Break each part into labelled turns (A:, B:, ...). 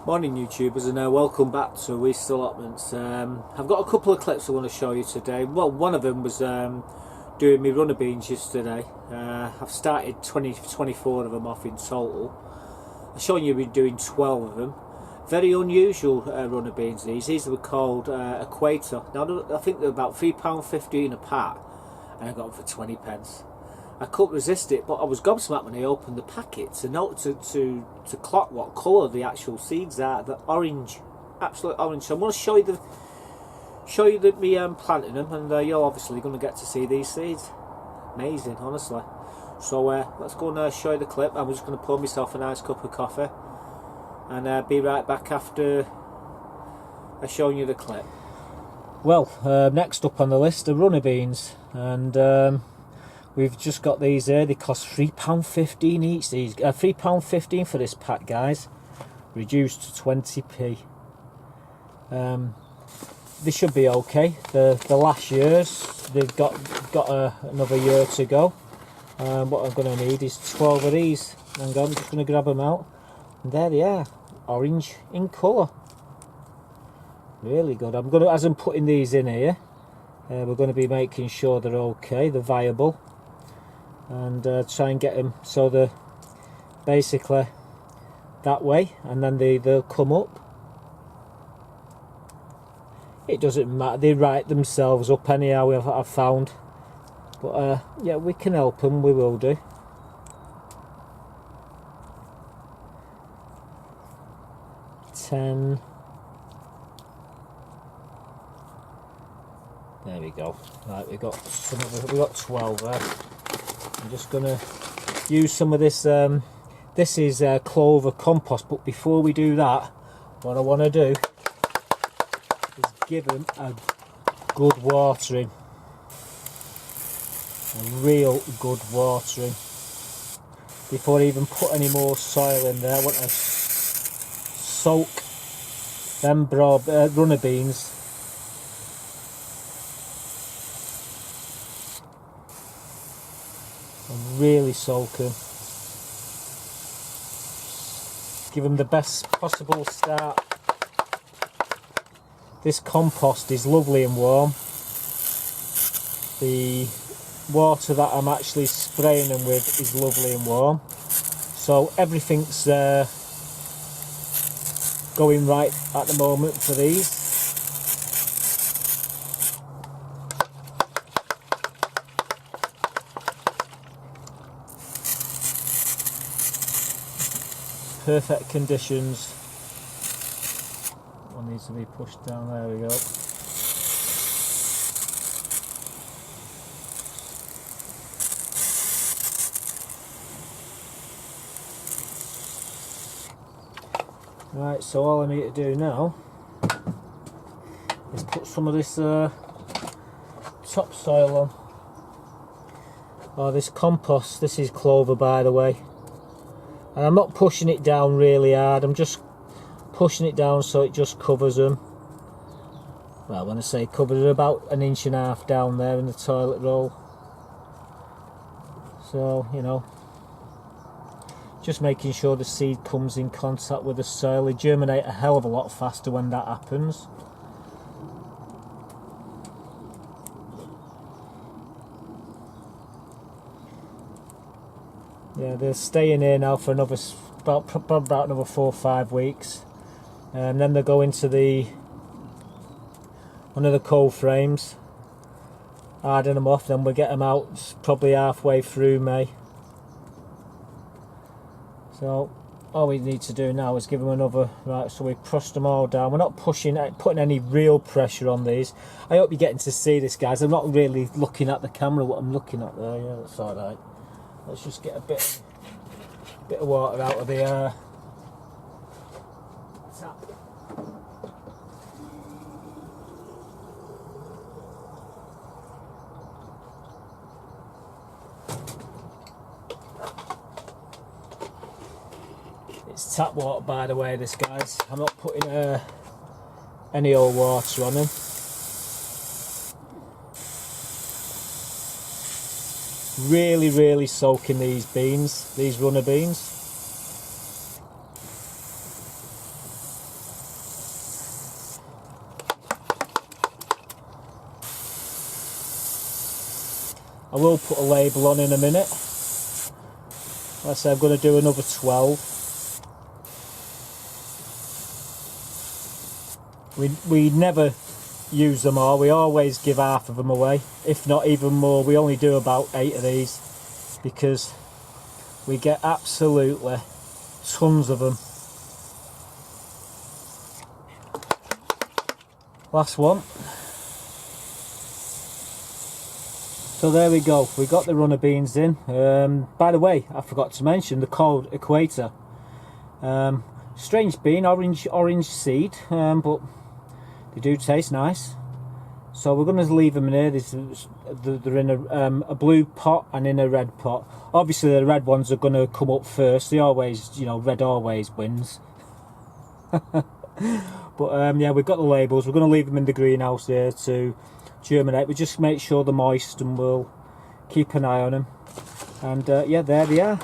A: Morning YouTubers, and welcome back to Weaste Allotments. I've got a couple of clips I want to show you today. Well, one of them was doing my runner beans yesterday. I've started 24 of them off in total. I've shown you been doing 12 of them. Very unusual runner beans these. These were called Equator. Now I think they're about £3.15 a pack, and I got them for 20 pence. I couldn't resist it, but I was gobsmacked when I opened the packet to clock what colour the actual seeds are. The orange, absolute orange. So I'm going to show you me planting them, and you're obviously going to get to see these seeds. Amazing, honestly. So let's go and show you the clip. I'm just going to pour myself a nice cup of coffee, and be right back after I've shown you the clip. Well, next up on the list are runner beans, and we've just got these here. They cost £3.15 each. These £3.15 for this pack, guys. Reduced to 20p. They should be okay. The last years, they've got another year to go. What I'm going to need is 12 of these. Hang on, I'm just going to grab them out. And there they are, orange in colour. Really good. I'm going to, as I'm putting these in here, we're going to be making sure they're okay, they're viable. And try and get them so they're basically that way, and then they'll come up. It doesn't matter, they write themselves up anyhow, I've found. But yeah, we can help them, we will do. Ten. There we go. Right, we got 12 there. I'm just going to use some of this, this is clover compost, but before we do that, what I want to do is give them a good watering, a real good watering. Before I even put any more soil in there, I want to soak them runner beans and really soak them. Give them the best possible start. This compost is lovely and warm. The water that I'm actually spraying them with is lovely and warm. So everything's going right at the moment for these. Perfect conditions. One needs to be pushed down, there we go. Right, so all I need to do now is put some of this topsoil on. Oh, this compost, this is clover by the way. And I'm not pushing it down really hard, I'm just pushing it down so it just covers them. Well, when I say covers, they're about 1.5 inches down there in the toilet roll. So, you know, just making sure the seed comes in contact with the soil. They germinate a hell of a lot faster when that happens. Yeah, they're staying here now for another about another 4 or 5 weeks, and then they'll go into one of the cold frames, harden them off. Then we'll get them out probably halfway through May. So all we need to do now is give them another, right, so we push them all down. We're not putting any real pressure on these. I hope you're getting to see this, guys. I'm not really looking at the camera what I'm looking at there. Yeah, that's alright. Let's just get a bit of water out of the tap. It's tap water, by the way, this, guys. I'm not putting any old water on them. Really soaking these beans, these runner beans. I will put a label on in a minute. Let's say I'm going to do another 12. We never use them all, we always give half of them away, if not even more. We only do about 8 of these because we get absolutely tons of them. Last one. So there we go, we got the runner beans in. By the way, I forgot to mention, they're called Equator. Strange bean, orange seed, but they do taste nice. So we're going to leave them in here. They're in a blue pot and in a red pot. Obviously the red ones are going to come up first. They always, you know, red always wins. But yeah, we've got the labels. We're going to leave them in the greenhouse here to germinate. We just make sure they're moist and we'll keep an eye on them. And yeah, there they are.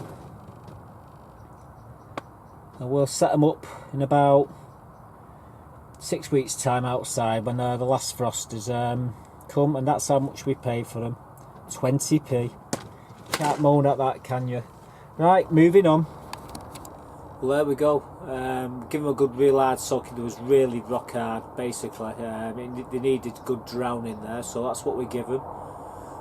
A: And we'll set them up in about 6 weeks time outside when the last frost has come, and that's how much we paid for them. 20p. Can't moan at that, can you? Right, moving on. Well, there we go. Give them a good real hard soaking. It was really rock hard basically. They needed good drowning there, so that's what we give them.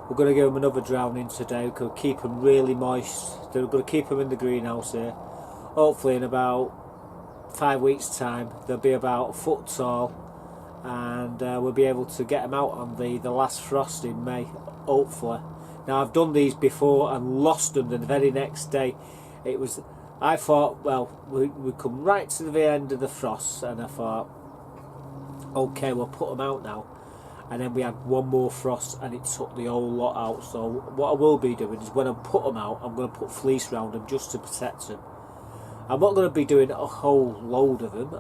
A: We're going to give them another drowning today. We're going to keep them really moist. We're going to keep them in the greenhouse here. Hopefully in about 5 weeks time they'll be about a foot tall, and we'll be able to get them out on the last frost in May, hopefully. Now I've done these before and lost them the very next day. I thought, well, we come right to the end of the frost, and I thought, okay, we'll put them out now. And then we had one more frost and it took the whole lot out. So what I will be doing is when I put them out, I'm going to put fleece around them just to protect them. I'm not going to be doing a whole load of them.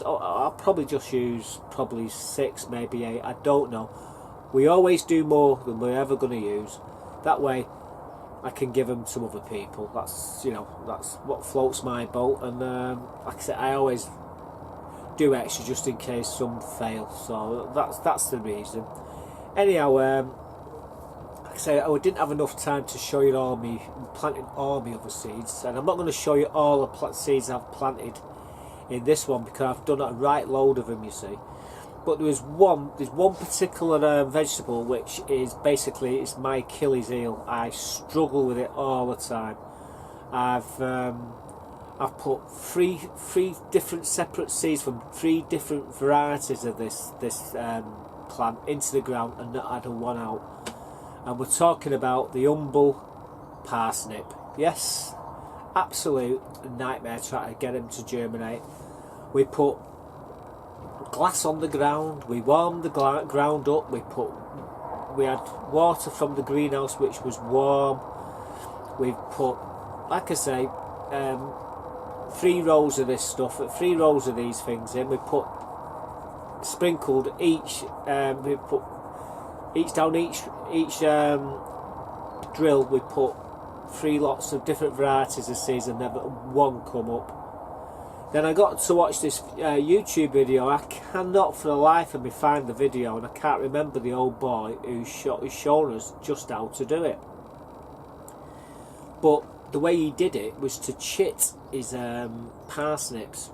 A: I'll probably just use 6, maybe 8. I don't know. We always do more than we're ever going to use. That way, I can give them to other people. That's that's what floats my boat. And like I said, I always do extra just in case some fail. So that's the reason. Anyhow, like I say, I didn't have enough time to show you all me planting all my other seeds, and I'm not going to show you all the seeds I've planted in this one because I've done a right load of them, you see. But there's one particular vegetable which is basically, it's my Achilles heel. I struggle with it all the time. I've put three different separate seeds from 3 different varieties of this plant into the ground and not had one out. And we're talking about the humble parsnip. Yes, absolute nightmare trying to get them to germinate. We put glass on the ground, we warmed the ground up, we had water from the greenhouse which was warm. We've put, like I say, 3 rows of this stuff, 3 rows of these things in. We put sprinkled each, we put down each drill. We put 3 lots of different varieties of seeds and never one come up. Then I got to watch this YouTube video. I cannot for the life of me find the video, and I can't remember the old boy who's shown us just how to do it. But the way he did it was to chit his parsnips.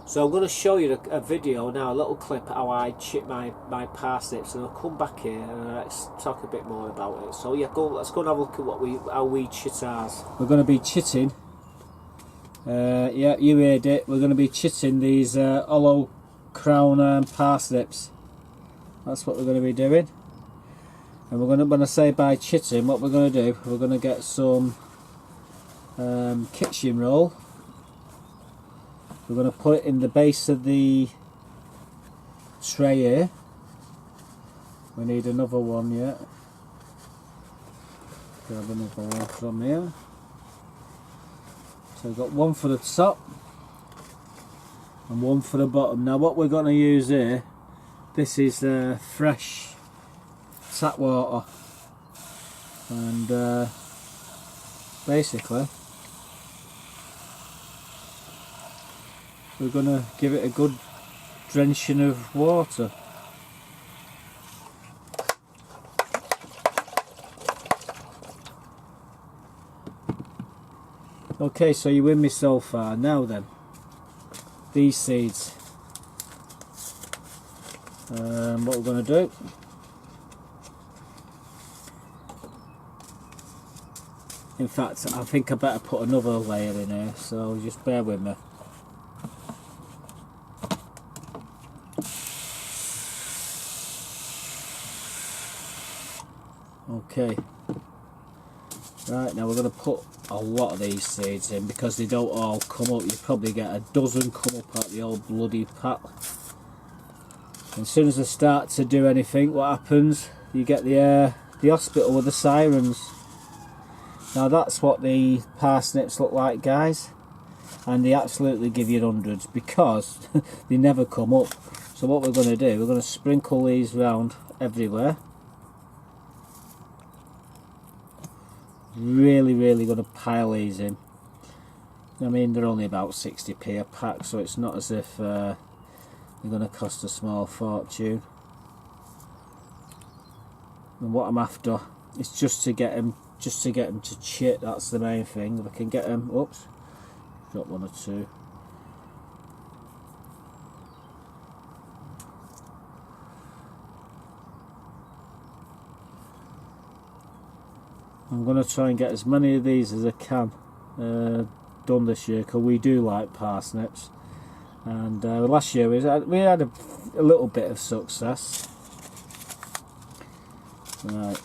A: So I'm going to show you a video now, a little clip how I chit my parsnips, and I'll come back here and let's talk a bit more about it. So yeah, let's go and have a look at how we chit ours. We're going to be chitting. Yeah, you heard it. We're going to be chitting these hollow crown parsnips. That's what we're going to be doing. And we're going to, when I say by chitting, what we're going to do, we're going to get some kitchen roll. We're going to put it in the base of the tray here. We need another one yet. Grab another one from here. So we've got one for the top and one for the bottom. Now what we're going to use here, this is fresh tap water, and basically we're going to give it a good drenching of water. Okay, so you're with me so far. Now then, these seeds. What we're going to do, in fact I think I better put another layer in here, so just bear with me. Okay, right, now we're going to put a lot of these seeds in because they don't all come up. You probably get a dozen come up at the old bloody pat. And as soon as they start to do anything, what happens? You get the hospital with the sirens. Now that's what the parsnips look like, guys, and they absolutely give you hundreds because they never come up. So what we're going to do, we're going to sprinkle these round everywhere. Really going to pile these in. I mean, they're only about 60p a pack, so it's not as if they're going to cost a small fortune. And what I'm after is just to get them to chit. That's the main thing. If I can get them, oops, drop one or two. I'm going to try and get as many of these as I can done this year, because we do like parsnips. And last year we had a little bit of success. Right.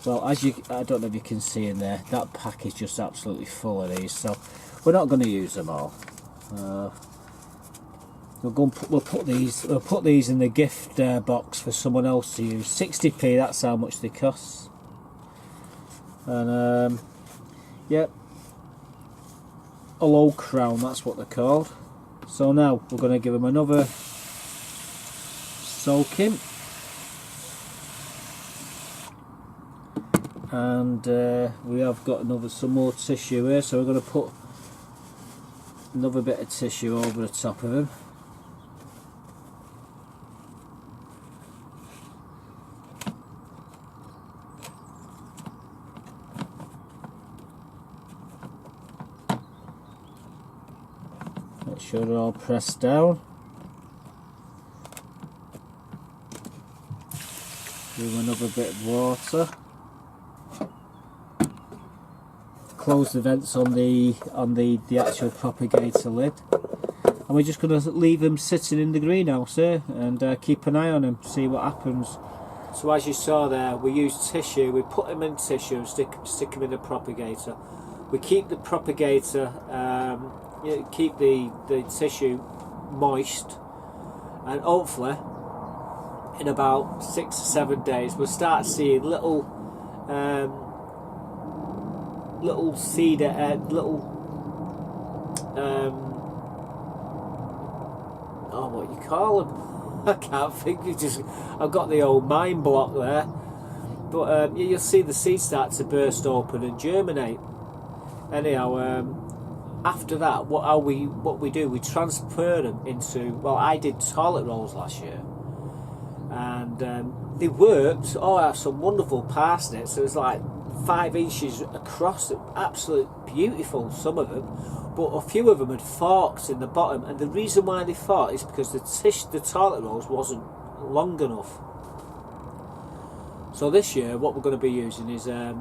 A: Well, I don't know if you can see in there, that pack is just absolutely full of these, so we're not going to use them all. We'll put these in the gift box for someone else to use. 60p, that's how much they cost. And yep, a low crown, that's what they're called. So now we're going to give them another soaking, and we have got some more tissue here, so we're going to put another bit of tissue over the top of them. Make sure they're all pressed down. Do another bit of water. Close the vents on the actual propagator lid, and we're just going to leave them sitting in the greenhouse here and keep an eye on them, see what happens. So as you saw there, we use tissue. We put them in tissue and stick them in the propagator. We keep the propagator, keep the tissue moist, and hopefully in about 6 or 7 days we'll start seeing little seed, what you call them? I can't think. I've got the old mind block there. But you'll see the seeds start to burst open and germinate. Anyhow, after that, what we do, we transfer them into. Well, I did toilet rolls last year, and they worked. Oh, I have some wonderful parsnips. It was like 5 inches across, absolutely beautiful, some of them, but a few of them had forks in the bottom, and the reason why they forked is because the toilet rolls wasn't long enough. So this year what we're going to be using is the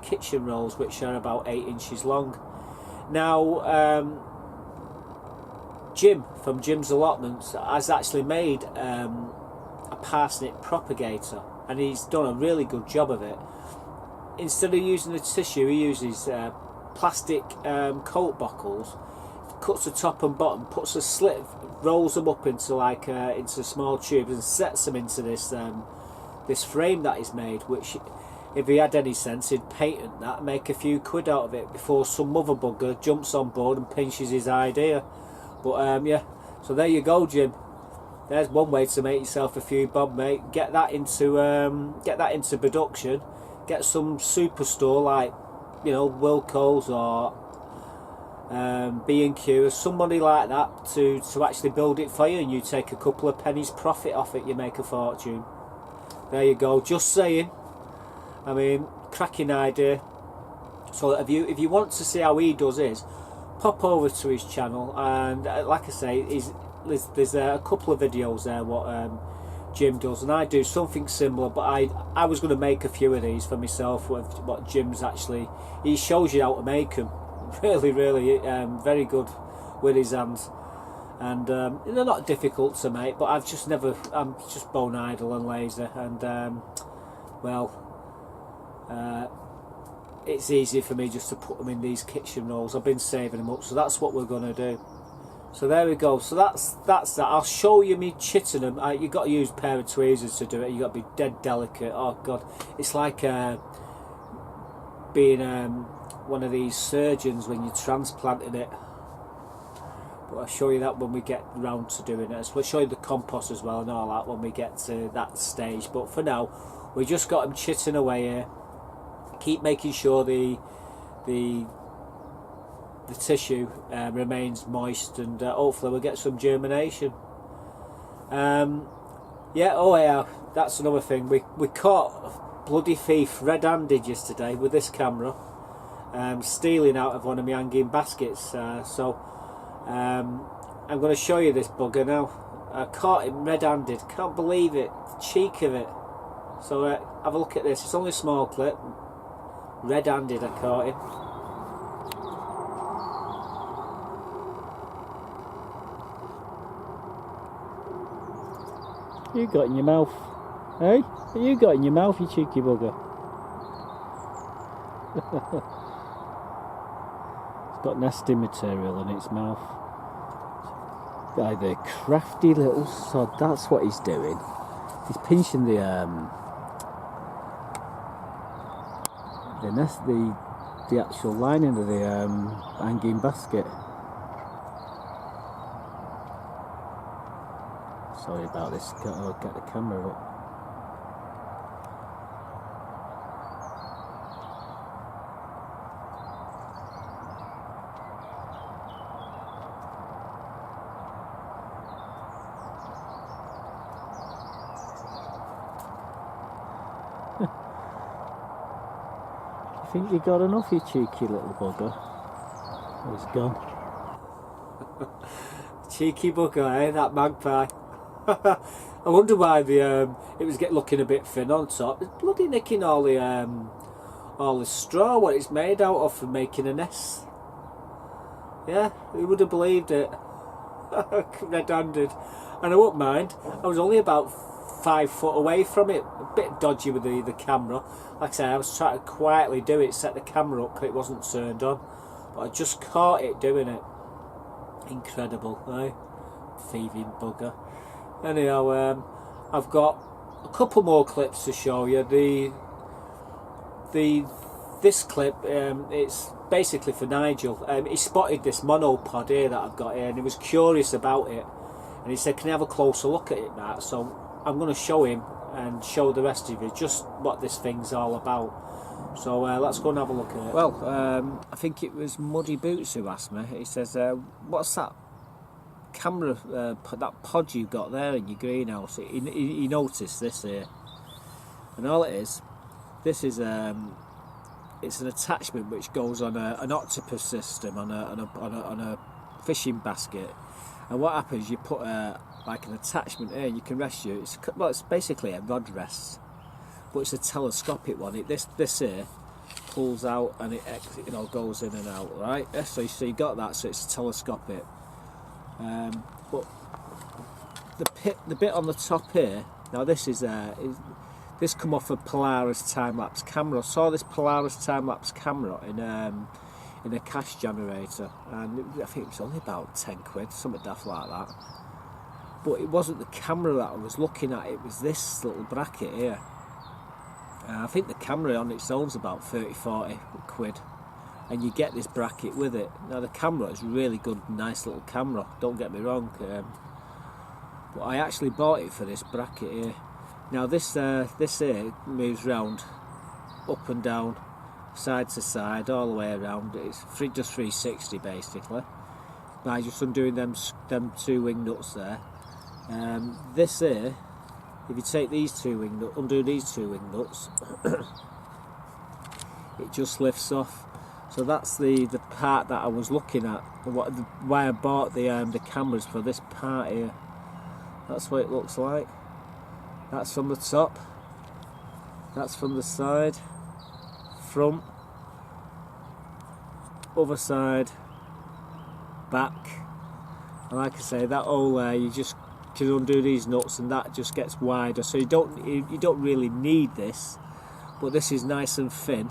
A: kitchen rolls, which are about 8 inches long. Now Jim from Jim's Allotments has actually made a parsnip propagator, and he's done a really good job of it. Instead of using the tissue, he uses plastic coat bottles, cuts the top and bottom, puts a slit, rolls them up into into small tubes, and sets them into this frame that he's made, which if he had any sense he'd patent that and make a few quid out of it before some mother bugger jumps on board and pinches his idea. But yeah, so there you go, Jim. There's one way to make yourself a few bob, mate. Get that into production. Get some superstore like, you know, Wilco's or B&Q or somebody like that to actually build it for you, and you take a couple of pennies profit off it. You make a fortune. There you go. Just saying. I mean, cracking idea. So if you want to see how he does his, pop over to his channel, and like I say, there's a couple of videos there what Jim does, and I do something similar, but I was going to make a few of these for myself. What Jim's actually, he shows you how to make them. Really very good with his hands, and they're not difficult to make, but I'm just bone idle and lazy, and it's easy for me just to put them in these kitchen rolls. I've been saving them up, so that's what we're going to do. So there we go. So that's that. I'll show you me chitting them. You've got to use a pair of tweezers to do it. You've got to be dead delicate. Oh God, it's like being one of these surgeons when you're transplanting it. But I'll show you that when we get round to doing it. So we'll show you the compost as well and all that when we get to that stage. But for now, we just got them chitting away here. Keep making sure the tissue remains moist, and hopefully we'll get some germination. Yeah, that's another thing. We caught bloody thief red-handed yesterday with this camera, stealing out of one of my hanging baskets. So I'm going to show you this bugger now. I caught him red-handed. Can't believe it. The cheek of it. So have a look at this. It's only a small clip. Red-handed I caught him. You got in your mouth? Hey? What you got in your mouth, you cheeky bugger? It's got nesting material in its mouth. Guy, the crafty little sod, that's what he's doing. He's pinching the actual lining of the hanging basket. Sorry about this, I'll get the camera up. I think you got enough, you cheeky little bugger. Oh, he's gone. Cheeky bugger, eh? That magpie. I wonder why it was looking a bit thin on top. It's bloody nicking all the straw what it's made out of for making a nest. Yeah, who would have believed it? Red-handed. And I wouldn't mind. I was only about 5 foot away from it. A bit dodgy with the camera. Like I say, I was trying to quietly do it, set the camera up because it wasn't turned on. But I just caught it doing it. Incredible, eh? Thieving bugger. Anyhow, I've got a couple more clips to show you. This clip, it's basically for Nigel. He spotted this monopod here that I've got here, and he was curious about it. And he said, "Can I have a closer look at it, Matt?" So I'm going to show him and show the rest of you just what this thing's all about. So let's go and have a look at it. Well, I think it was Muddy Boots who asked me. He says, "What's that camera, that pod you got there in your greenhouse?" He noticed this here, and all it is, this is it's an attachment which goes on an octopus system on a fishing basket. And what happens? You put like an attachment here, and you can rest you. It's basically a rod rest, but it's a telescopic one. This here pulls out and it goes in and out, right? So you got that, so it's telescopic. But the bit on the top here, now this this come off a Polaris time-lapse camera. I saw this Polaris time-lapse camera in a cash generator, and I think it was only about 10 quid, something daft like that. But it wasn't the camera that I was looking at, it was this little bracket here. I think the camera on its own's about 30-40 quid, and you get this bracket with it. Now the camera is really good, nice little camera, don't get me wrong, but I actually bought it for this bracket here. Now this here moves round, up and down, side to side, all the way around. It's just 360 basically. By just undoing them two wing nuts there. This here, if you take these two wing nuts, undo these two wing nuts, it just lifts off. So that's the part that I was looking at, why I bought the cameras for this part here. That's what it looks like. That's from the top, that's from the side, front, other side, back. And like I say, that hole there, you just can undo these nuts and that just gets wider, so you don't really need this, but this is nice and thin,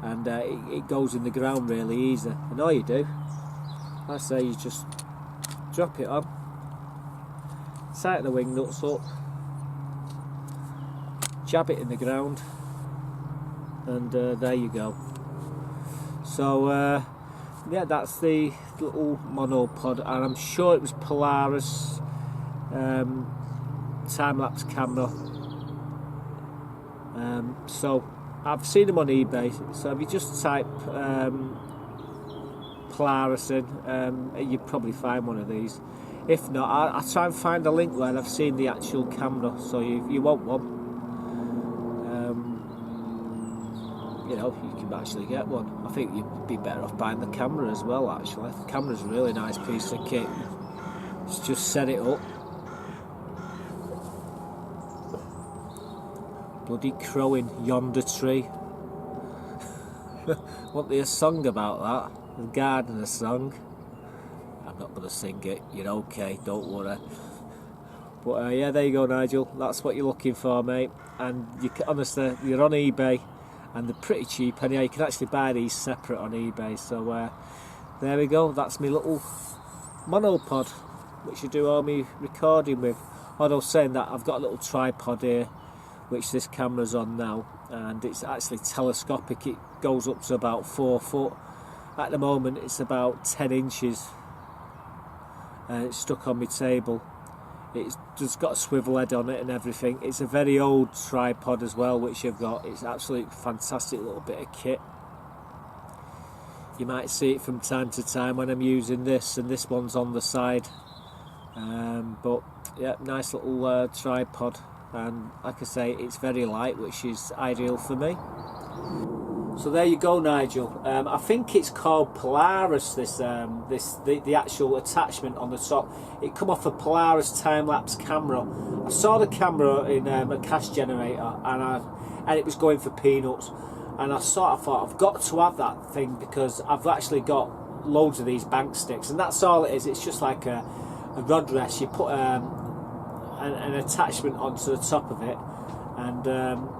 A: and it goes in the ground really easy. And all you do, like I say, you just drop it on, tighten the wing nuts up, jab it in the ground, and there you go. So yeah, that's the little monopod, and I'm sure it was Polaris time-lapse camera. So I've seen them on eBay, so if you just type Polaris in, you'd probably find one of these. If not, I'll try and find a link where I've seen the actual camera, so if you want one, you know, you can actually get one. I think you'd be better off buying the camera as well, actually. The camera's a really nice piece of kit. Just set it up. Bloody crowing yonder tree. Want there a song about that? The gardener song. I'm not going to sing it. You're okay, don't worry. But yeah, there you go, Nigel. That's what you're looking for, mate. And you can, honestly, you're on eBay, and they're pretty cheap anyhow. You can actually buy these separate on eBay. So there we go. That's my little monopod, which I do all my recording with. Although saying that, I've got a little tripod here, which this camera's on now, and it's actually telescopic. It goes up to about 4 foot. At the moment it's about 10 inches, and it's stuck on my table. It's just got a swivel head on it and everything. It's a very old tripod as well, which I've got. It's absolutely fantastic little bit of kit. You might see it from time to time when I'm using this, and this one's on the side. But yeah, nice little tripod. And like I say, it's very light, which is ideal for me. So there you go, Nigel. I think it's called Polaris, the actual attachment on the top. It come off a Polaris time-lapse camera. I saw the camera in a cash generator, and it was going for peanuts, and I thought I've got to have that thing, because I've actually got loads of these bank sticks, and that's all it is. It's just like a rod rest. You put an attachment onto the top of it, and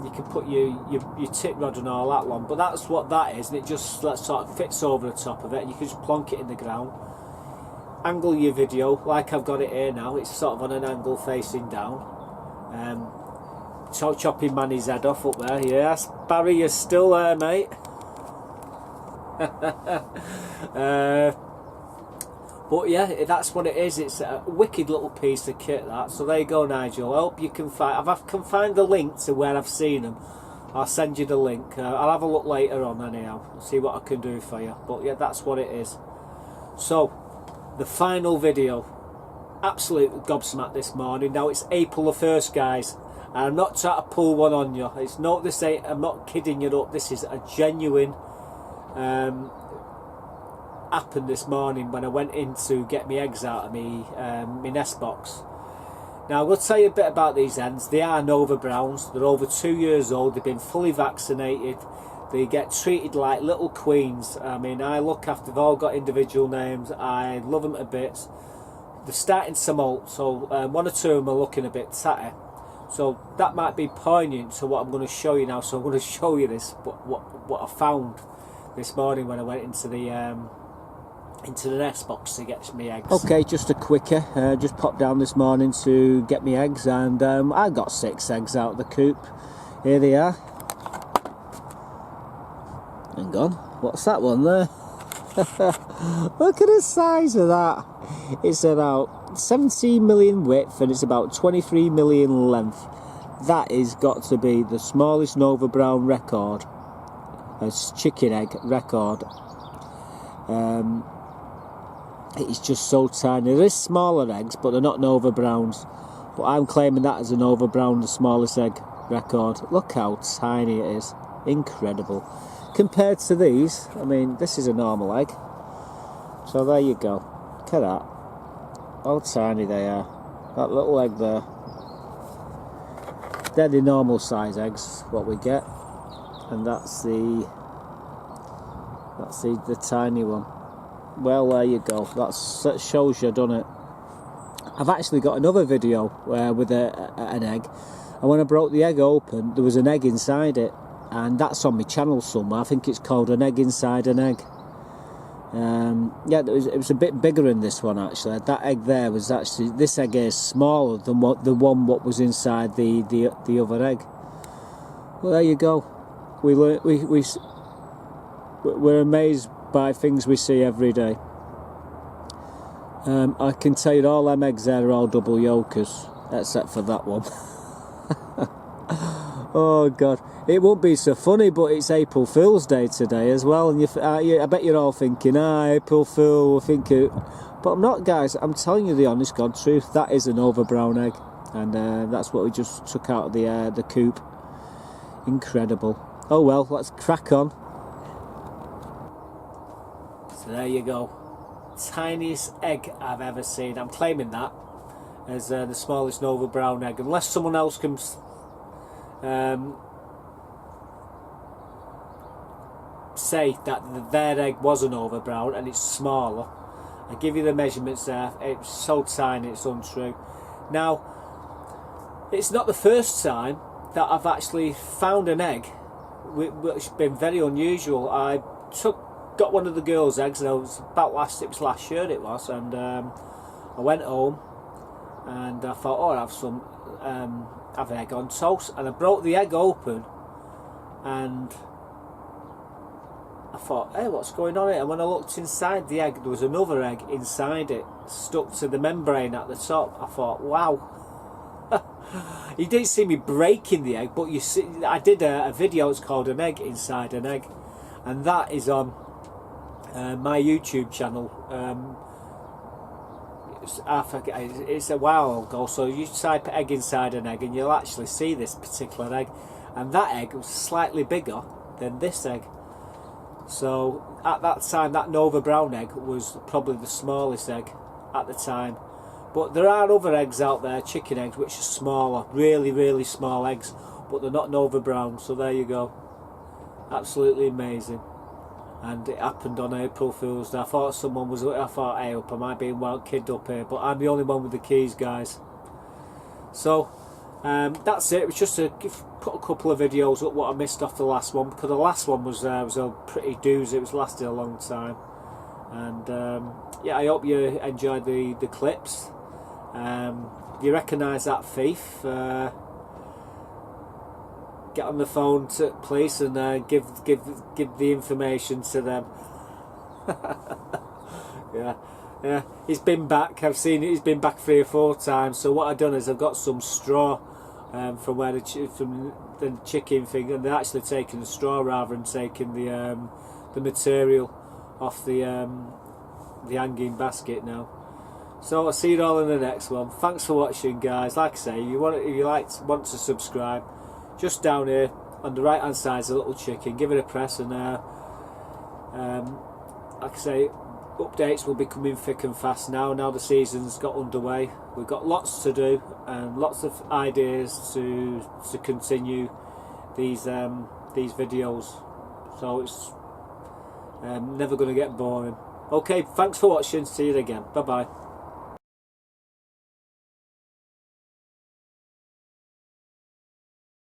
A: you can put your tip rod and all that one, but that's what that is, and it just sort of fits over the top of it. You can just plonk it in the ground, angle your video like I've got it here now. It's sort of on an angle facing down. Chopping Manny's head off up there. Yes, Barry, you're still there, mate. But yeah, that's what it is. It's a wicked little piece of kit, that. So there you go, Nigel. I hope you can find. If I can find the link to where I've seen them, I'll send you the link. I'll have a look later on anyhow, see what I can do for you. But yeah, that's what it is. So the final video, absolute gobsmacked this morning. Now it's April the 1st, guys, and I'm not trying to pull one on you. It's not this. I'm not kidding you up. This is a genuine. Happened this morning when I went in to get my eggs out of my nest box. Now I will tell you a bit about these hens. They are Nova Browns. They're over 2 years old. They've been fully vaccinated. They get treated like little queens. I mean, I look after. They've all got individual names. I love them to bits. They're starting to molt, so one or two of them are looking a bit tatty. So that might be poignant to what I'm going to show you now. So I'm going to show you this, what I found this morning when I went into the nest box to get me eggs. Okay, just a quickie. Just popped down this morning to get me eggs, and I got 6 eggs out of the coop. Here they are. Hang on, what's that one there? Look at the size of that. It's about 17 million width, and it's about 23 million length. That is got to be the smallest Nova Brown record, a chicken egg record. It's just so tiny. There is smaller eggs, but they're not Nova Browns. But I'm claiming that as a Nova Brown, the smallest egg record. Look how tiny it is. Incredible. compared to these, I mean, this is a normal egg. So there you go. Look at that. How tiny they are. That little egg there. They're the normal size eggs, what we get. And that's the tiny one. Well, there you go. That shows you, doesn't it? I've actually got another video with an egg, and when I broke the egg open, there was an egg inside it, and that's on my channel somewhere. I think it's called An Egg Inside an Egg. Yeah, it was a bit bigger in this one actually. That egg there was actually, this egg is smaller than the one what was inside the other egg. Well, there you go. We're amazed by things we see every day. I can tell you all them eggs there are all double yolkers, except for that one. Oh God, it won't be so funny, but it's April Fool's Day today as well, and I bet you're all thinking, April Fool, we're thinking, but I'm not, guys. I'm telling you the honest God truth. That is an over-brown egg, and that's what we just took out of the coop. Incredible. Oh well, let's crack on. So there you go. Tiniest egg I've ever seen. I'm claiming that as the smallest Nova brown egg, unless someone else can say that their egg was an Nova brown and it's smaller. I give you the measurements there. It's so tiny, it's untrue. Now, it's not the first time that I've actually found an egg, which has been very unusual. I got one of the girls' eggs, and it was last year it was, and I went home and I thought, oh, I'll have some have an egg on toast, and I broke the egg open and I thought, hey, what's going on here? And when I looked inside the egg, there was another egg inside it, stuck to the membrane at the top. I thought, wow. You didn't see me breaking the egg, but you see, I did a video. It's called An Egg Inside an Egg, and that is on my YouTube channel. I forget, it's a while ago, so you type egg inside an egg and you'll actually see this particular egg, and that egg was slightly bigger than this egg. So at that time, that Nova brown egg was probably the smallest egg at the time. But there are other eggs out there, chicken eggs, which are smaller, really, really small eggs, but they're not Nova brown. So there you go. Absolutely amazing. And it happened on April Fool's Day. I thought hey, up, am I being wild kid up here? But I'm the only one with the keys, guys. So that's it. It was just to put a couple of videos up what I missed off the last one, because the last one was a pretty doozy. It was lasted a long time. And yeah, I hope you enjoyed the clips. If you recognise that thief, get on the phone to police and give the information to them. Yeah, he's been back. I've seen it. He's been back 3 or 4 times. So what I've done is I've got some straw from where the chicken thing, and they're actually taking the straw rather than taking the material off the hanging basket now. So I'll see you all in the next one. Thanks for watching, guys. Like I say, if you want to subscribe, just down here on the right hand side is a little chicken. Give it a press, and like I say, updates will be coming thick and fast now the season's got underway. We've got lots to do and lots of ideas to continue these videos, so it's never going to get boring. Okay, thanks for watching. See you again. Bye bye.